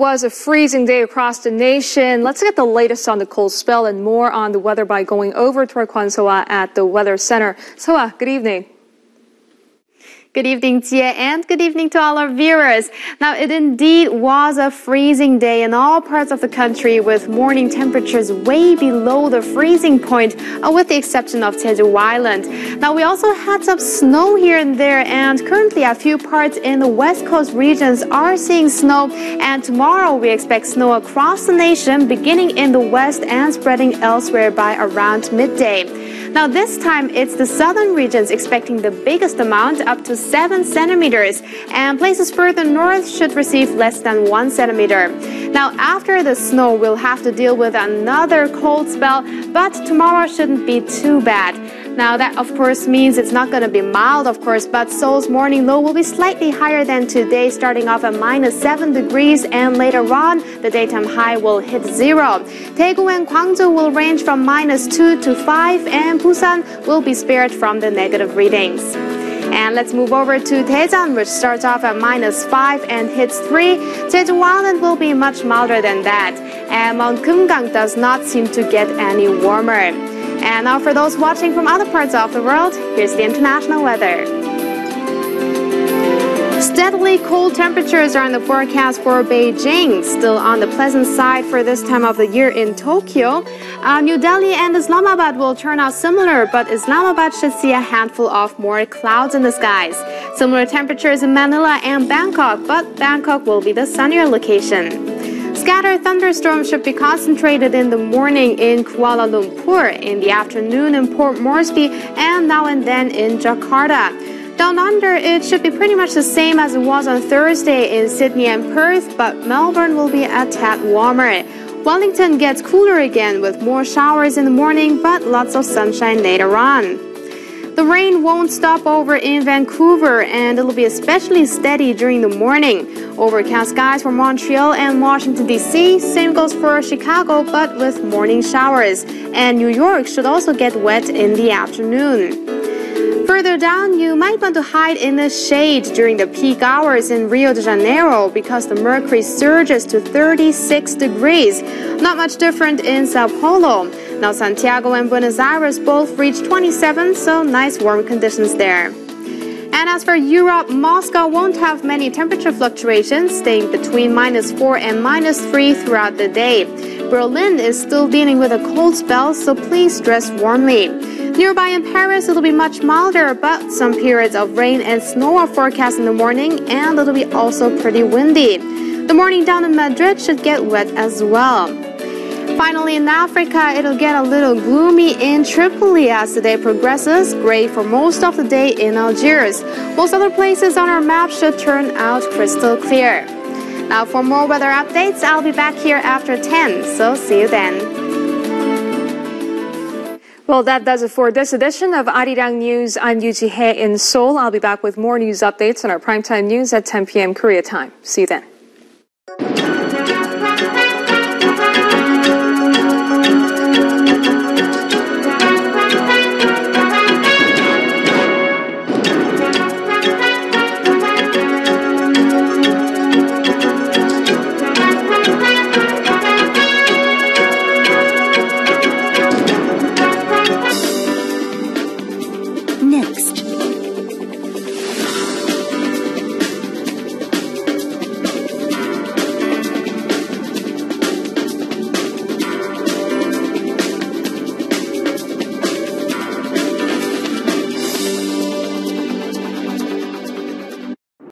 was a freezing day across the nation. Let's get the latest on the cold spell and more on the weather by going over to our Kwan Soa at the Weather Center. Soa, good evening. Good evening, Jie, and good evening to all our viewers. Now, it indeed was a freezing day in all parts of the country with morning temperatures way below the freezing point, with the exception of Jeju Island. Now, we also had some snow here and there, and currently a few parts in the west coast regions are seeing snow, and tomorrow we expect snow across the nation, beginning in the west and spreading elsewhere by around midday. Now, this time, it's the southern regions expecting the biggest amount, up to 7 centimeters, and places further north should receive less than 1 centimeter. Now, after the snow, we'll have to deal with another cold spell, but tomorrow shouldn't be too bad. Now, that, of course, means it's not going to be mild, of course, but Seoul's morning low will be slightly higher than today, starting off at -7 degrees, and later on, the daytime high will hit 0. Daegu and Gwangju will range from -2 to 5, and Busan will be spared from the negative readings. And let's move over to Daejeon, which starts off at -5 and hits 3. Jeju Island will be much milder than that, and Mount Kumgang does not seem to get any warmer. And now for those watching from other parts of the world, here's the international weather. Steadily cold temperatures are in the forecast for Beijing, still on the pleasant side for this time of the year in Tokyo. New Delhi and Islamabad will turn out similar, but Islamabad should see a handful of more clouds in the skies. Similar temperatures in Manila and Bangkok, but Bangkok will be the sunnier location. Scattered thunderstorms should be concentrated in the morning in Kuala Lumpur, in the afternoon in Port Moresby, and now and then in Jakarta. Down under, it should be pretty much the same as it was on Thursday in Sydney and Perth, but Melbourne will be a tad warmer. Wellington gets cooler again with more showers in the morning, but lots of sunshine later on. The rain won't stop over in Vancouver, and it'll be especially steady during the morning. Overcast skies for Montreal and Washington, D.C. Same goes for Chicago, but with morning showers. And New York should also get wet in the afternoon. Further down, you might want to hide in the shade during the peak hours in Rio de Janeiro because the mercury surges to 36 degrees. Not much different in Sao Paulo. Now, Santiago and Buenos Aires both reach 27, so nice warm conditions there. And as for Europe, Moscow won't have many temperature fluctuations, staying between -4 and -3 throughout the day. Berlin is still dealing with a cold spell, so please dress warmly. Nearby in Paris, it'll be much milder, but some periods of rain and snow are forecast in the morning, and it'll be also pretty windy. The morning down in Madrid should get wet as well. Finally, in Africa, it'll get a little gloomy in Tripoli as the day progresses, gray for most of the day in Algiers. Most other places on our map should turn out crystal clear. Now, for more weather updates, I'll be back here after 10, so see you then. Well, that does it for this edition of Arirang News. I'm Yoo Ji-hye in Seoul. I'll be back with more news updates on our primetime news at 10 p.m. Korea time. See you then. Next.